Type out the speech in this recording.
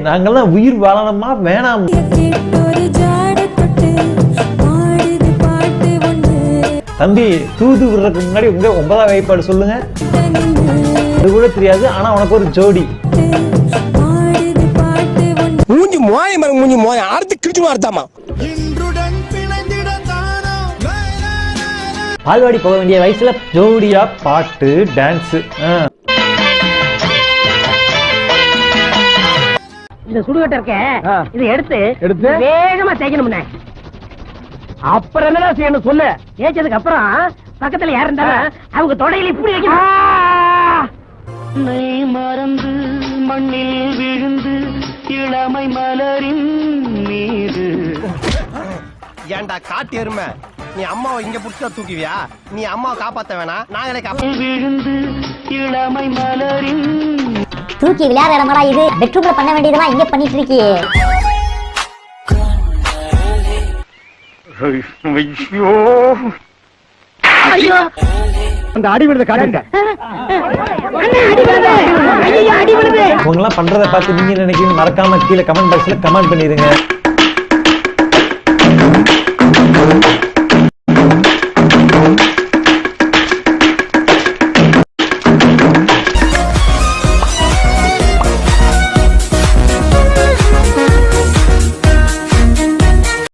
நாங்கெல்லாம் உயிர் வாழணுமா வேணாம்? தம்பி தூது விடுறதுக்கு முன்னாடி உங்க 9ஆம் வகைப்பாடு சொல்லுங்க. அது கூட தெரியாது, ஆனா உனக்கு ஒரு ஜோடி. மூஞ்சி மோய அடுத்து கிழிச்சு வார்த்தாமா. பால்வாடி போக வேண்டிய வயசுல ஜோடியா பாட்டு டான்ஸ். இந்த சுடுகட்டை இருக்க இதை எடுத்து வேகமா தேய்க்கணும்னே. அப்புறம் என்னடா செய்யணும் சொல்லு. தேய்ச்சதுக்கு அப்புறம் பக்கத்துல யார் இருந்தாலும் அவங்க தொடையில இப்படி வைக்கணும். மறந்து மண்ணில் விழுந்து இளமை மலரின் மீது. ஏண்டா காட்டு எருமை, நீ அம்மாவை இங்க புடிச்சா தூக்குவியா? நீ அம்மாவை காப்பாத்த வேணாம், நாங்களே விழுந்து இளமை மலரின். தூக்கி விளையாடுற இடமாடா இது. பெட்ரூம்ல பண்ண வேண்டியதெல்லாம் இங்க பண்ணிட்டு இருக்கியே. ஐயோ அந்த அடி விழுத காட்டுங்க. உங்க எல்லாம் பண்றதை பார்த்து நீங்க நினைக்கிறீங்க? மறக்காம கீழே கமெண்ட் பாக்ஸ்ல கமெண்ட் பண்ணிருங்க.